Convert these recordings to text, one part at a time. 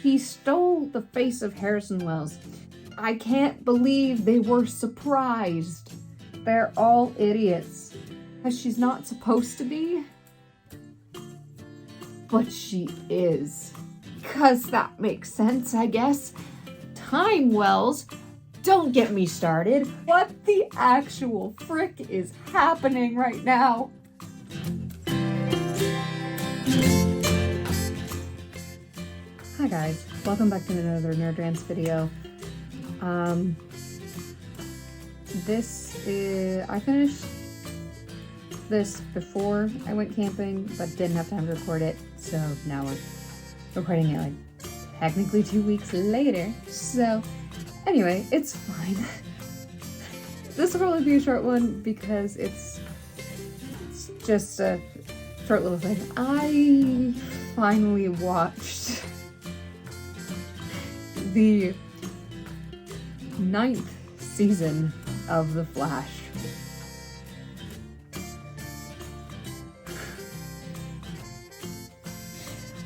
He stole the face of Harrison Wells. I can't believe they were surprised. They're all idiots. Because she's not supposed to be. But she is. Because that makes sense, I guess. Time, Wells. Don't get me started. What the actual frick is happening right now? Hi guys, welcome back to another Rants video. I finished this before I went camping, but didn't have time to record it, so now we're recording it like technically 2 weeks later. So anyway, it's fine. This will probably be a short one because it's just a short little thing. I finally watched the 9th season of The Flash.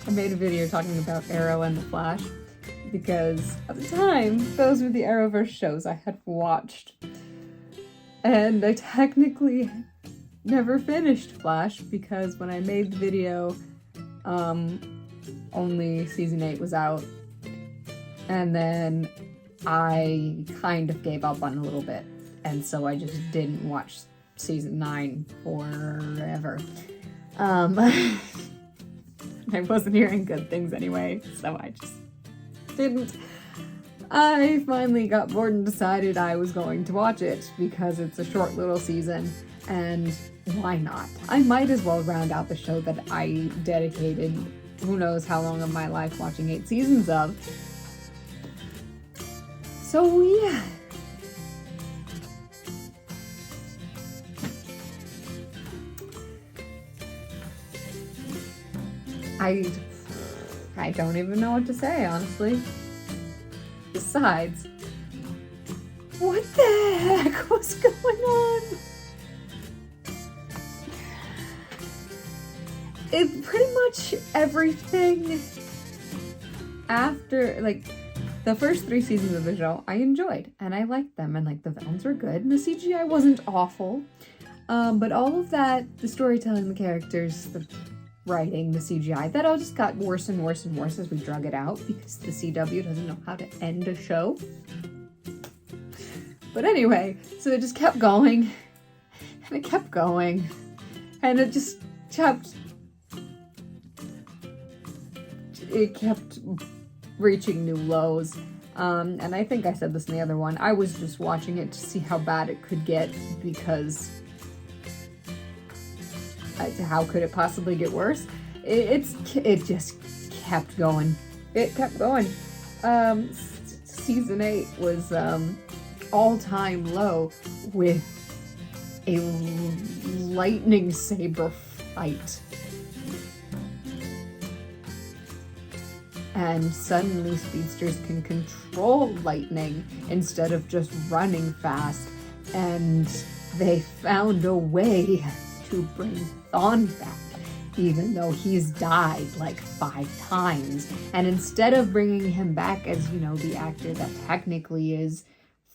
I made a video talking about Arrow and The Flash because at the time, those were the Arrowverse shows I had watched. And I technically never finished Flash because when I made the video, only season 8 was out. And then I kind of gave up on it a little bit. And so I just didn't watch season 9 forever. I wasn't hearing good things anyway, so I just didn't. I finally got bored and decided I was going to watch it because it's a short little season, and why not? I might as well round out the show that I dedicated who knows how long of my life watching 8 seasons of. So yeah. I don't even know what to say, honestly. Besides, what the heck was going on? It pretty much everything after, like, the first 3 seasons of the show I enjoyed, and I liked them, and like the villains were good, and the CGI wasn't awful, but all of that, the storytelling, the characters, the writing, the CGI, that all just got worse and worse and worse as we drug it out because the CW doesn't know how to end a show. But anyway, so it just kept going, and it kept going, and it just kept reaching new lows. And I think I said this in the other one, I was just watching it to see how bad it could get because how could it possibly get worse? It just kept going. It kept going. Season 8 was all-time low with a lightning saber fight. And suddenly speedsters can control lightning instead of just running fast. And they found a way to bring Thawne back, even though he's died like 5 times. And instead of bringing him back as, you know, the actor that technically is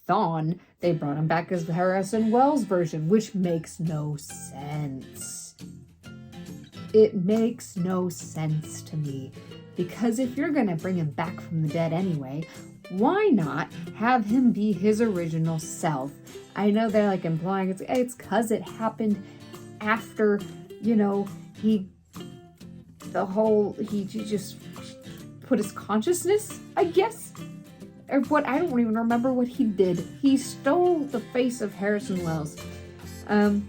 Thawne, they brought him back as the Harrison Wells version, which makes no sense. It makes no sense to me. Because if you're gonna bring him back from the dead anyway, why not have him be his original self? I know they're like implying it's cause it happened after, you know, he just put his consciousness, I guess? Or what, I don't even remember what he did. He stole the face of Harrison Wells. And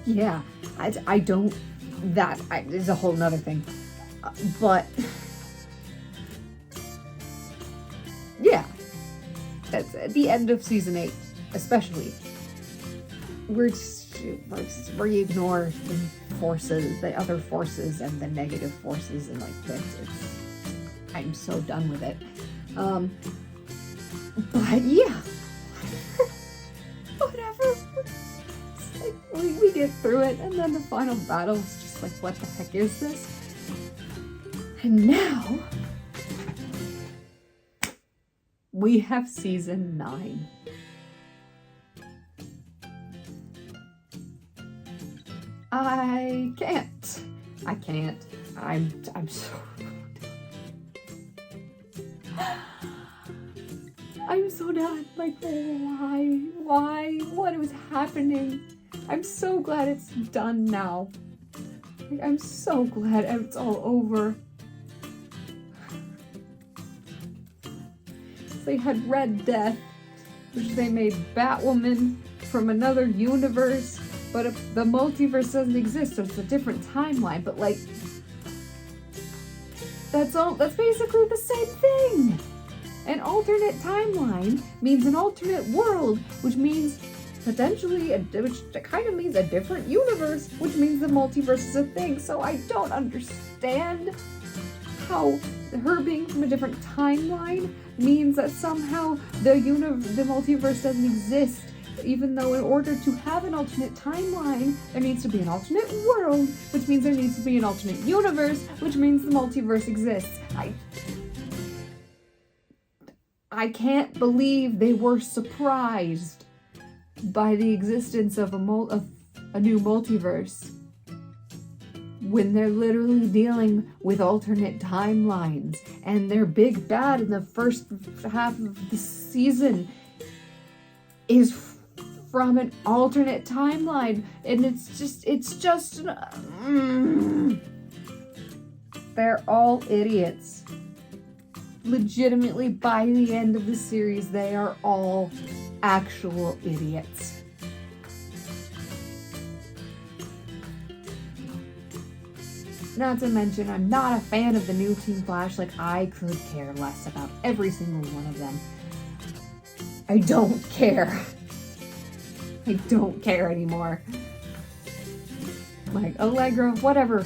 yeah, I don't, that is a whole nother thing. But yeah, that's at the end of season 8, especially. We ignore the forces, the other forces, and the negative forces, and like I'm so done with it. But yeah, whatever. It's like we get through it, and then the final battle is just like, what the heck is this? And now we have season 9. I can't. I'm so I'm so done. Like, why? What was happening? I'm so glad it's done now. Like, I'm so glad it's all over. They had Red Death, which they made Batwoman from another universe, but the multiverse doesn't exist, so it's a different timeline. But like, that's basically the same thing. An alternate timeline means an alternate world, which means potentially, which kind of means a different universe, which means the multiverse is a thing. So I don't understand how her being from a different timeline means that somehow the multiverse doesn't exist, even though in order to have an alternate timeline, there needs to be an alternate world, which means there needs to be an alternate universe, which means the multiverse exists. I can't believe they were surprised by the existence of a new multiverse when they're literally dealing with alternate timelines, and their big bad in the first half of the season is from an alternate timeline, and it's just they're all idiots. Legitimately, by the end of the series, they are all actual idiots. Not to mention, I'm not a fan of the new Team Flash. Like, I could care less about every single one of them. I don't care. I don't care anymore. Like, Allegra, whatever.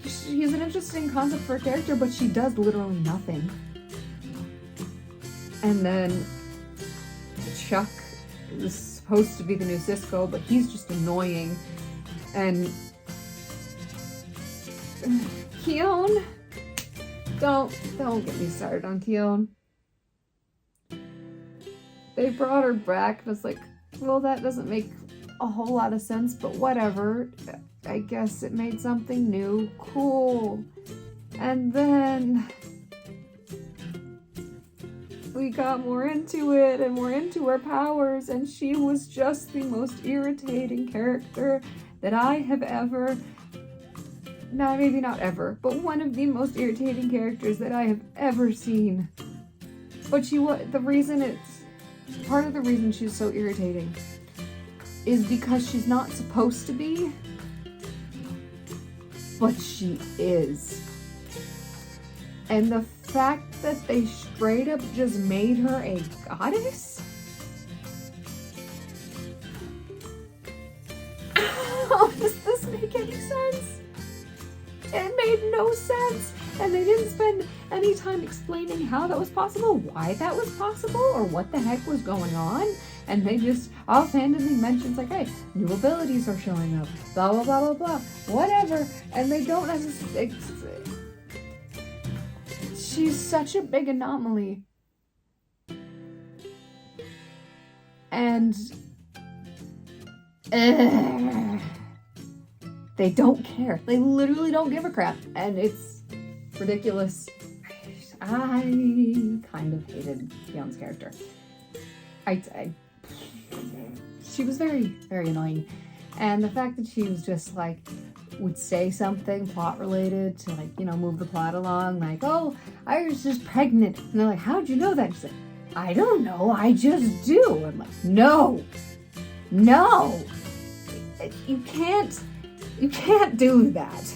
She's an interesting concept for a character, but she does literally nothing. And then Chuck is supposed to be the new Cisco, but he's just annoying. And Keone, don't get me started on Keone. They brought her back, and it's like, well, that doesn't make a whole lot of sense, but whatever. I guess it made something new. Cool. And then we got more into it and more into her powers, and she was just the most irritating character that I have ever, no, maybe not ever, but one of the most irritating characters that I have ever seen. But part of the reason she's so irritating is because she's not supposed to be, but she is. And the fact that they straight up just made her a goddess? How does this make any sense? It made no sense. And they didn't spend any time explaining how that was possible, why that was possible, or what the heck was going on. And they just offhandedly mentions, like, hey, new abilities are showing up, blah, blah, blah, blah, blah, whatever. And they don't necessarily... She's such a big anomaly. And... they don't care. They literally don't give a crap. And it's ridiculous. I kind of hated Keone's character. She was very, very annoying. And the fact that she was just like, would say something plot related to, like, you know, move the plot along, like, oh, I was just pregnant. And they're like, how'd you know that? She's like, I don't know, I just do. I'm like, no. You can't do that.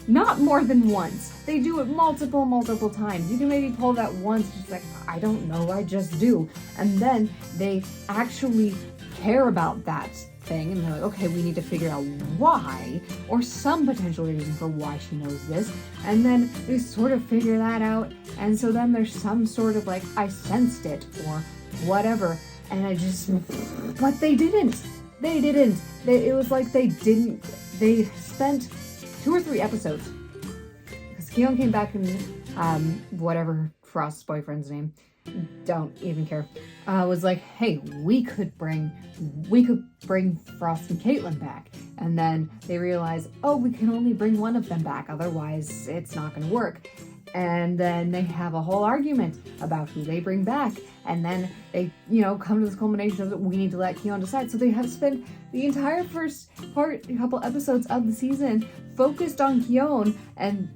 Not more than once. They do it multiple times. You can maybe pull that once, just like, I don't know, I just do. And then they actually care about that thing, and they're like, okay, we need to figure out why, or some potential reason for why she knows this. And then they sort of figure that out, and so then there's some sort of like, I sensed it, or whatever. And but they didn't. It was like they spent 2 or 3 episodes, because Keon came back and whatever Frost's boyfriend's name, don't even care, was like, hey, we could bring Frost and Caitlin back. And then they realize, oh, we can only bring one of them back, otherwise it's not going to work. And then they have a whole argument about who they bring back. And then they, come to this culmination of we need to let Keon decide. So they have spent the entire first part, a couple episodes of the season, focused on Keon and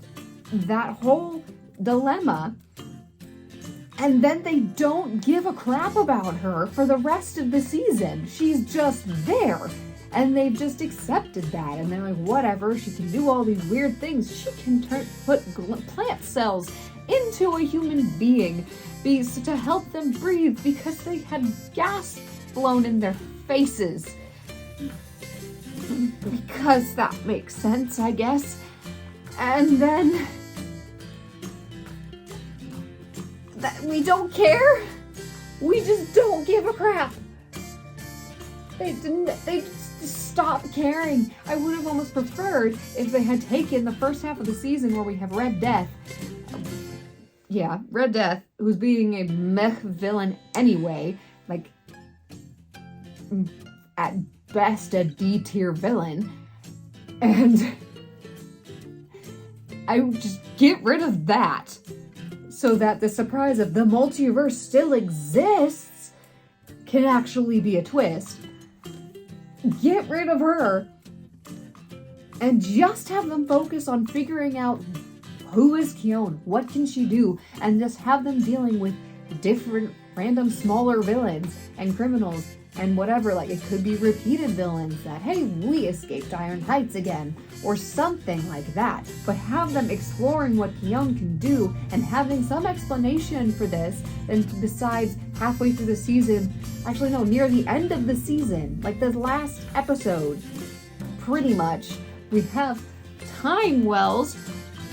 that whole dilemma. And then they don't give a crap about her for the rest of the season. She's just there. And they've just accepted that. And they're like, whatever, she can do all these weird things. She can put plant cells into a human being to help them breathe because they had gas blown in their faces. Because that makes sense, I guess. And then we don't care. We just don't give a crap. They just stopped caring. I would have almost preferred if they had taken the first half of the season where we have Red Death. Red Death, who's being a mech villain anyway, like, at best a D-tier villain. And I would just get rid of that so that the surprise of the multiverse still exists can actually be a twist. Get rid of her and just have them focus on figuring out who is Keon, what can she do, and just have them dealing with different random smaller villains and criminals and whatever. Like, it could be repeated villains that, hey, we escaped Iron Heights again, or something like that. But have them exploring what Keon can do and having some explanation for this. And besides, halfway through the season, actually no, near the end of the season, like the last episode, pretty much, we have Time Wells,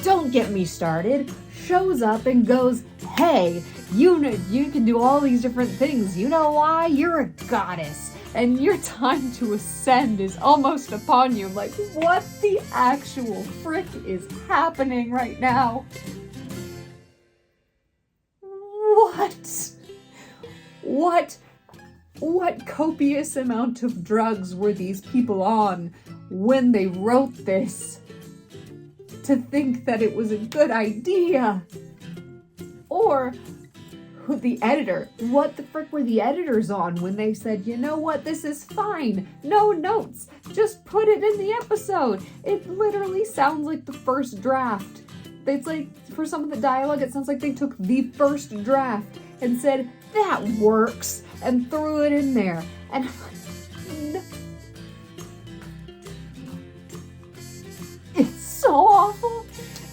don't get me started, shows up and goes, hey, you can do all these different things. You know why? You're a goddess. And your time to ascend is almost upon you. Like, what the actual frick is happening right now? What copious amount of drugs were these people on when they wrote this to think that it was a good idea? Or the editor, what the frick were the editors on when they said, you know what, this is fine, no notes, just put it in the episode? It literally sounds like the first draft. It's like, for some of the dialogue, it sounds like they took the first draft and said, that works, and threw it in there. And I'm like, no. It's so awful.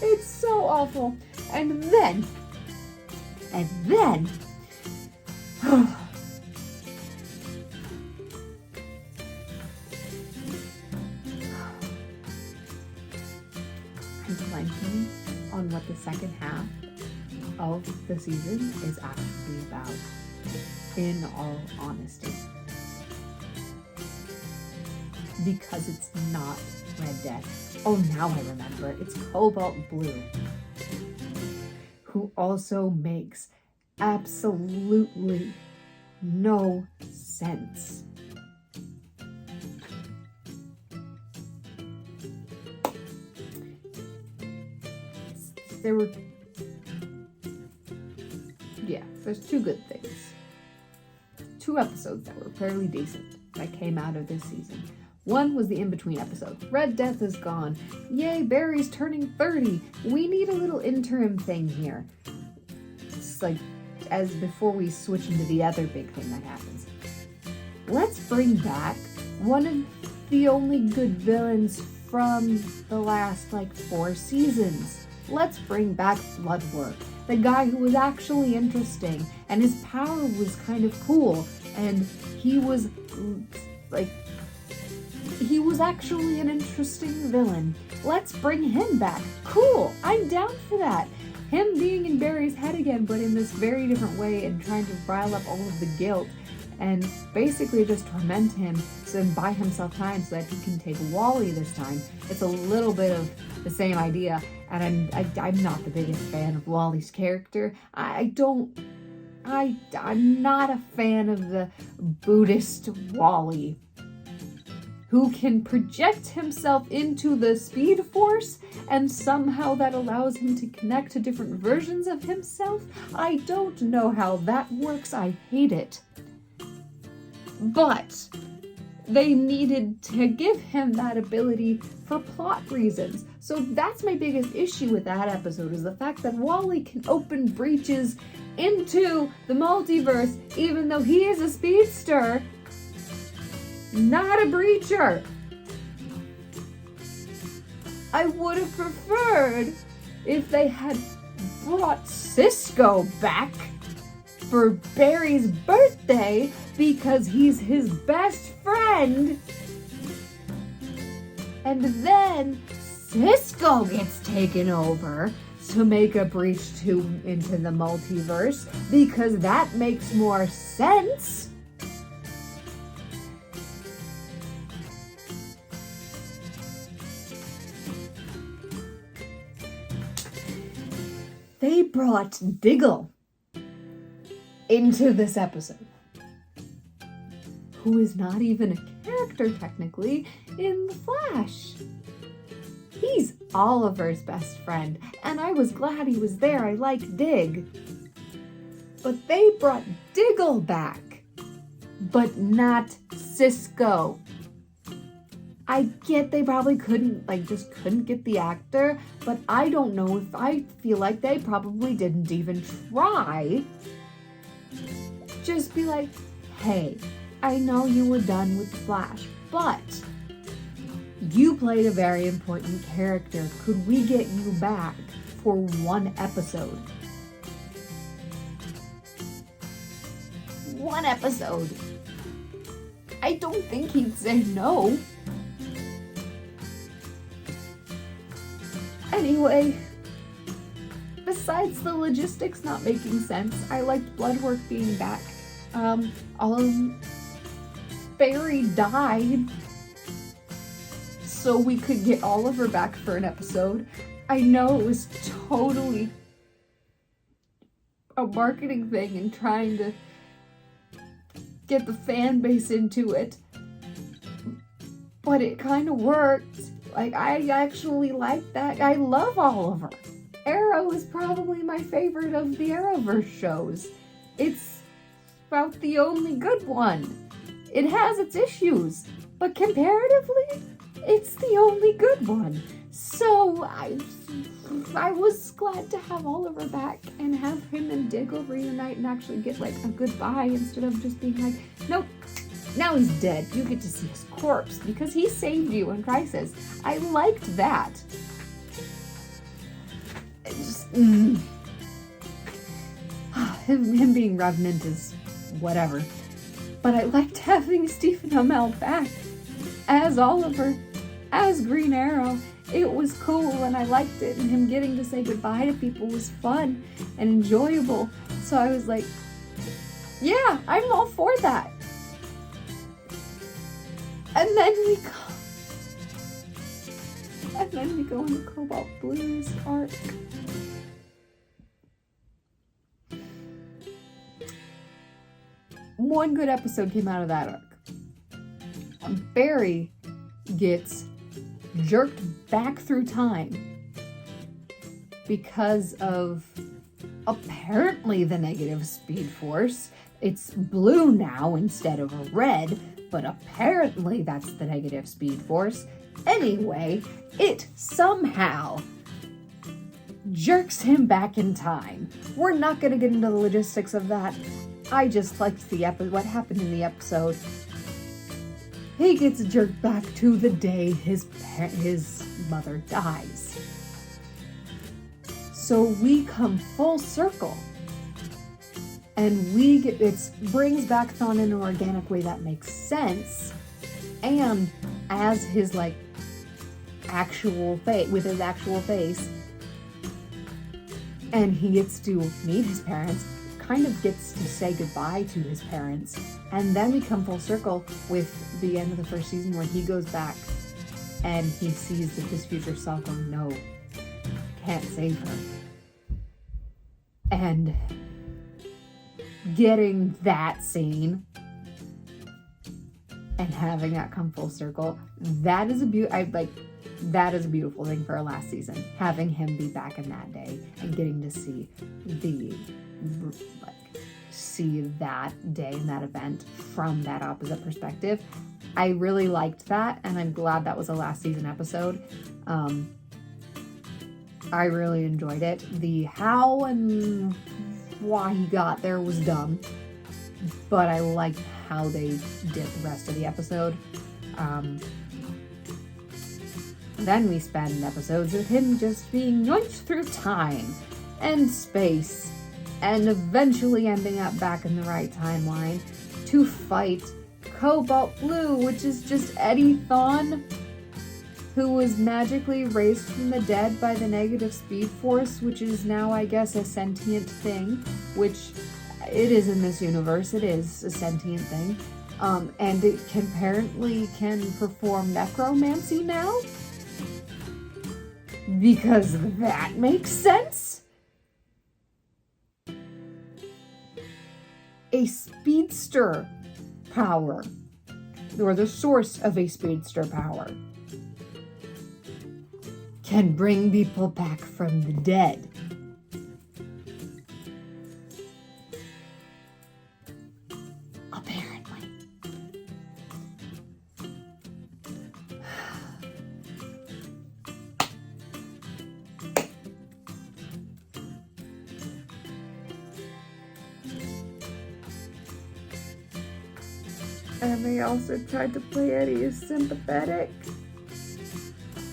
It's so awful. And then I'm blanking on what the second half of the season is actually about, in all honesty. Because it's not Red Death. Oh, now I remember it. It's Cobalt Blue, who also makes absolutely no sense. There's two good things. 2 episodes that were fairly decent that came out of this season. One was the in-between episode. Red Death is gone. Yay, Barry's turning 30. We need a little interim thing here. It's like, as before we switch into the other big thing that happens. Let's bring back one of the only good villains from the last, 4 seasons. Let's bring back Bloodwork. The guy who was actually interesting, and his power was kind of cool, and he was actually an interesting villain. Let's bring him back. Cool, I'm down for that. Him being in Barry's head again, but in this very different way, and trying to rile up all of the guilt, and basically just torment him and buy himself time so that he can take Wally this time. It's a little bit of the same idea, and I'm not the biggest fan of Wally's character. I'm not a fan of the Buddhist Wally, who can project himself into the Speed Force, and somehow that allows him to connect to different versions of himself. I don't know how that works. I hate it. But they needed to give him that ability for plot reasons. So that's my biggest issue with that episode, is the fact that Wally can open breaches into the multiverse, even though he is a speedster, not a breacher. I would have preferred if they had brought Cisco back for Barry's birthday, because he's his best friend. And then Cisco gets taken over to make a breach into the multiverse, because that makes more sense. They brought Diggle into this episode, who is not even a character technically in The Flash. He's Oliver's best friend, and I was glad he was there. I like Dig. But they brought Diggle back, but not Cisco. I get they probably couldn't get the actor, but I don't know if I feel like they probably didn't even try. Just be like, hey, I know you were done with The Flash, but you played a very important character. Could we get you back for one episode? One episode. I don't think he'd say no. Anyway, besides the logistics not making sense, I liked Bloodwork being back. Barry died so we could get Oliver back for an episode. I know it was totally a marketing thing and trying to get the fan base into it, but it kind of worked. Like, I actually like that. I love Oliver. Arrow is probably my favorite of the Arrowverse shows. It's about the only good one. It has its issues, but comparatively, it's the only good one. So I was glad to have Oliver back and have him and Diggle reunite and actually get like a goodbye, instead of just being like, nope, now he's dead. You get to see his corpse because he saved you in Crisis. I liked that. Him being Revenant is whatever. But I liked having Stephen Amell back as Oliver, as Green Arrow. It was cool and I liked it, and him getting to say goodbye to people was fun and enjoyable. So I was like, yeah, I'm all for that. And then we go into Cobalt Blues arc. One good episode came out of that arc. Barry gets jerked back through time because of apparently the negative Speed Force. It's blue now instead of a red, but apparently that's the negative Speed Force. Anyway, it somehow jerks him back in time. We're not going to get into the logistics of that. I just liked what happened in the episode. He gets jerked back to the day his mother dies. So we come full circle. And it brings back Thawne in an organic way that makes sense. And as his actual face, with his actual face, and he gets to meet his parents, kind of gets to say goodbye to his parents. And then we come full circle with the end of the first season where he goes back and he sees that his future self going, no, can't save her. And getting that scene and having that come full circle, that is a beautiful thing for our last season. Having him be back in that day and getting to see that day and that event from that opposite perspective. I really liked that, and I'm glad that was a last season episode. I really enjoyed it. The how and why he got there was dumb, but I liked how they did the rest of the episode. Then we spend episodes with him just being yoinked through time and space and eventually ending up back in the right timeline to fight Cobalt Blue, which is just Eddie Thawne, who was magically raised from the dead by the negative speed force, which is now, I guess, a sentient thing, which it is in this universe. It is a sentient thing. And it apparently can perform necromancy now, because that makes sense. A speedster power, or the source of a speedster power, can bring people back from the dead. Apparently. And they also tried to play Eddie as sympathetic,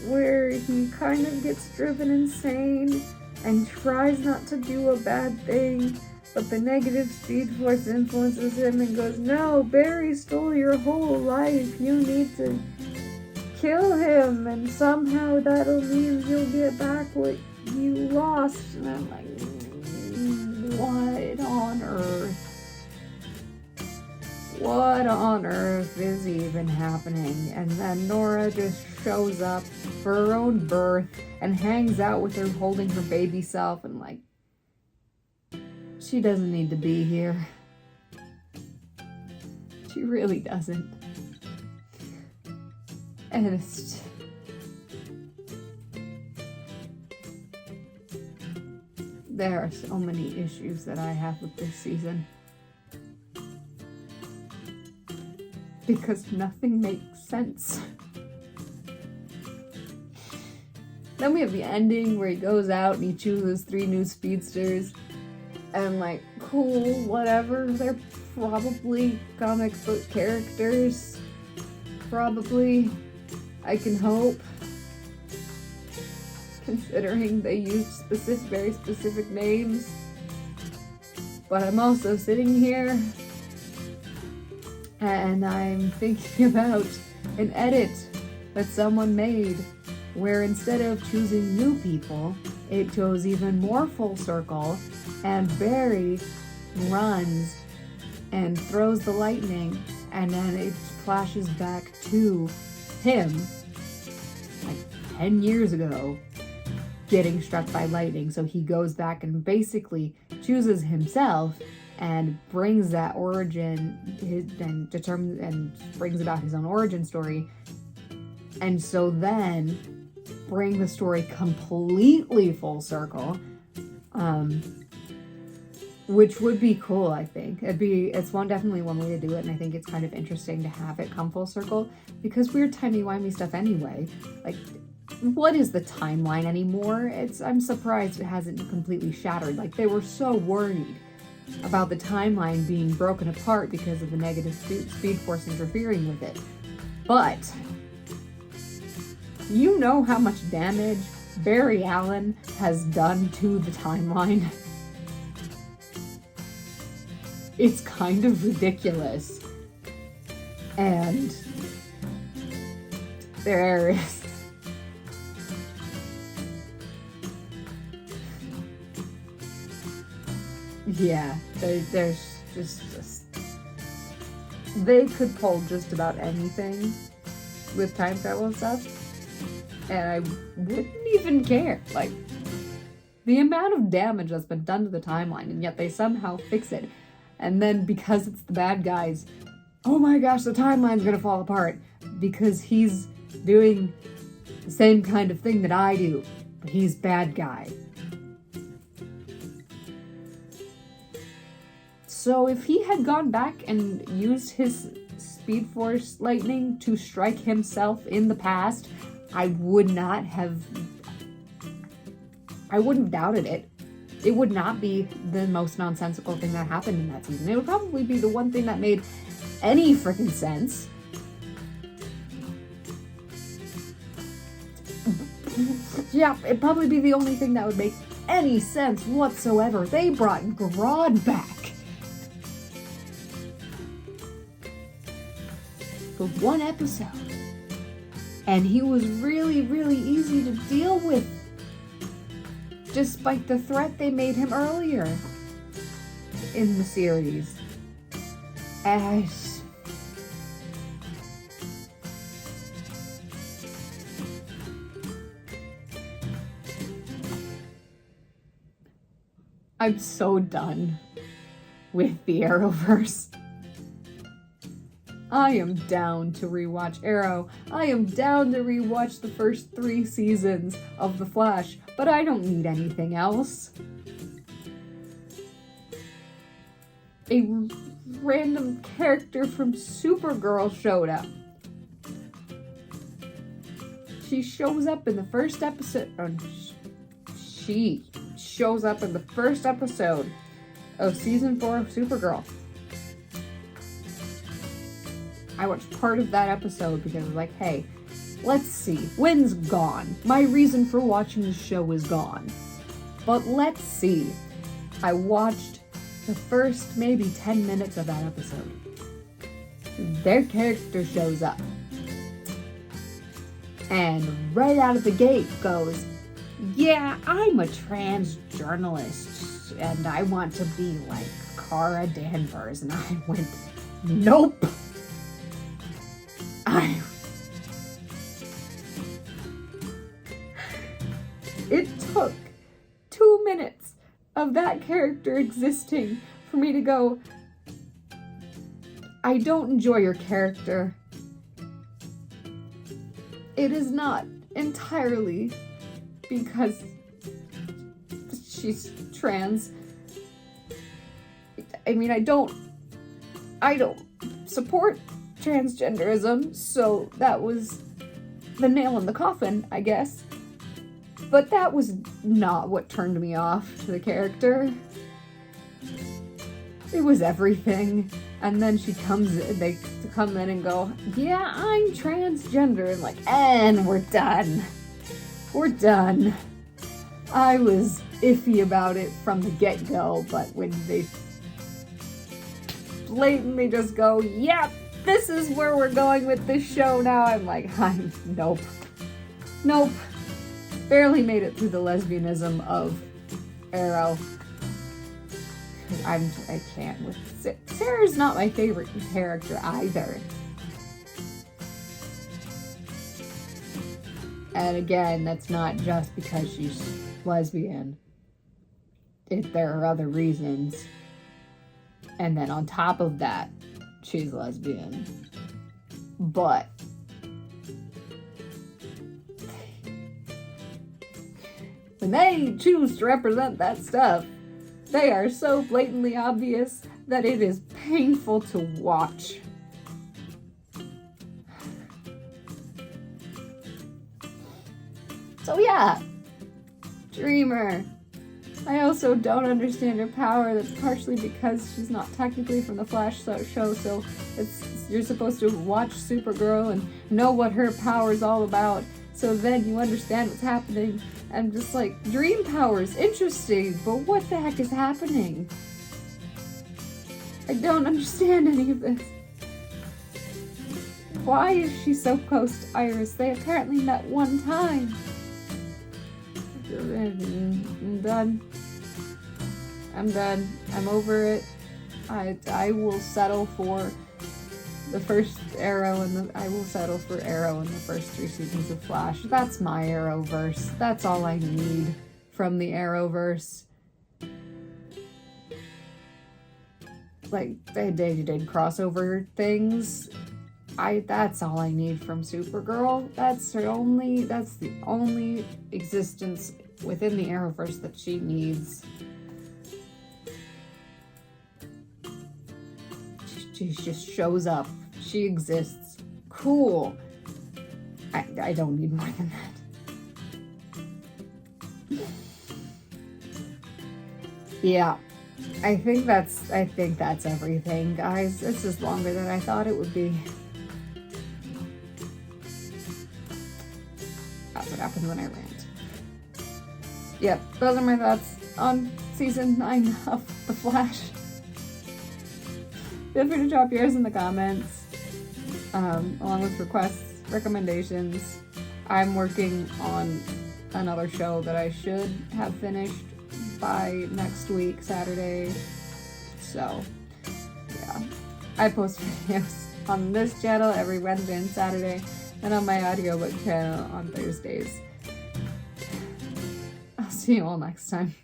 where he kind of gets driven insane and tries not to do a bad thing, but the negative speed force influences him and goes, "No, Barry stole your whole life. You need to kill him, and somehow that'll mean you'll get back what you lost." And I'm like, what on earth? What on earth is even happening? And then Nora just shows up for her own birth and hangs out with her holding her baby self, and like, she doesn't need to be here. She really doesn't. And it's there are so many issues that I have with this season, because nothing makes sense. Then we have the ending where he goes out and he chooses 3 new speedsters. And I'm like, cool, whatever. They're probably comic book characters. Probably. I can hope. Considering they used very specific names. But I'm also sitting here and I'm thinking about an edit that someone made where instead of choosing new people, it chose even more full circle, and Barry runs and throws the lightning, and then it flashes back to him, like 10 years ago, getting struck by lightning. So he goes back and basically chooses himself and brings that origin, brings about his own origin story. And so then bring the story completely full circle, which would be cool. I think it's definitely one way to do it, and I think it's kind of interesting to have it come full circle, because weird timey-wimey stuff anyway. Like, what is the timeline anymore? I'm surprised it hasn't completely shattered. Like, they were so worried about the timeline being broken apart because of the negative speed force interfering with it. But you know how much damage Barry Allen has done to the timeline? It's kind of ridiculous. And there is... yeah, there's just... They could pull just about anything with time travel and stuff, and I wouldn't even care. Like, The amount of damage that's been done to the timeline, and yet they somehow fix it. And then because it's the bad guys, oh my gosh, the timeline's gonna fall apart. Because he's doing the same kind of thing that I do, but he's bad guy. So if he had gone back and used his Speed Force lightning to strike himself in the past, I wouldn't have doubted it. It would not be the most nonsensical thing that happened in that season. It would probably be the one thing that made any freaking sense. Yeah, it'd probably be the only thing that would make any sense whatsoever. They brought Grodd back for one episode. And he was really, really easy to deal with, despite the threat they made him earlier in the series. I'm so done with the Arrowverse. I am down to rewatch Arrow. I am down to rewatch the first 3 seasons of The Flash, but I don't need anything else. A random character from Supergirl showed up. She shows up in the first episode. She shows up in the first episode of season 4 of Supergirl. I watched part of that episode because I was like, hey, let's see. Wynn's gone. My reason for watching the show is gone. But let's see. I watched the first maybe 10 minutes of that episode. Their character shows up. And right out of the gate goes, yeah, I'm a trans journalist and I want to be like Kara Danvers. And I went, nope. It took 2 minutes of that character existing for me to go, I don't enjoy your character. It is not entirely because she's trans. I mean, I don't support transgenderism, so that was the nail in the coffin, I guess. But that was not what turned me off to the character. It was everything. And then they come in and go, yeah, I'm transgender, and like, and we're done. We're done. I was iffy about it from the get-go, but when they blatantly just go, yeah, this is where we're going with this show now, I'm like, nope. Barely made it through the lesbianism of Arrow. I can't with Sarah's not my favorite character either. And again, that's not just because she's lesbian. There are other reasons. And then on top of that, she's lesbian. But when they choose to represent that stuff, they are so blatantly obvious that it is painful to watch. So yeah, Dreamer. I also don't understand her power. That's partially because she's not technically from the Flash show, so you're supposed to watch Supergirl and know what her power is all about, so then you understand what's happening. I'm just like, dream powers, interesting, but what the heck is happening? I don't understand any of this. Why is she so close to Iris? They apparently met one time. I'm done. I'm over it. I will settle for the first Arrow I will settle for Arrow in the first 3 seasons of Flash. That's my Arrowverse. That's all I need. from the Arrowverse. Like, they did crossover things. That's all I need from Supergirl. That's the only existence within the Arrowverse that she needs. She just shows up. She exists. Cool. I don't need more than that. Yeah. I think that's everything, guys. This is longer than I thought it would be. That's what happens when I rant. Yep, those are my thoughts on season 9 of The Flash. Feel free to drop yours in the comments, along with requests, recommendations. I'm working on another show that I should have finished by next week, Saturday. So, yeah. I post videos on this channel every Wednesday and Saturday, and on my audiobook channel on Thursdays. I'll see you all next time.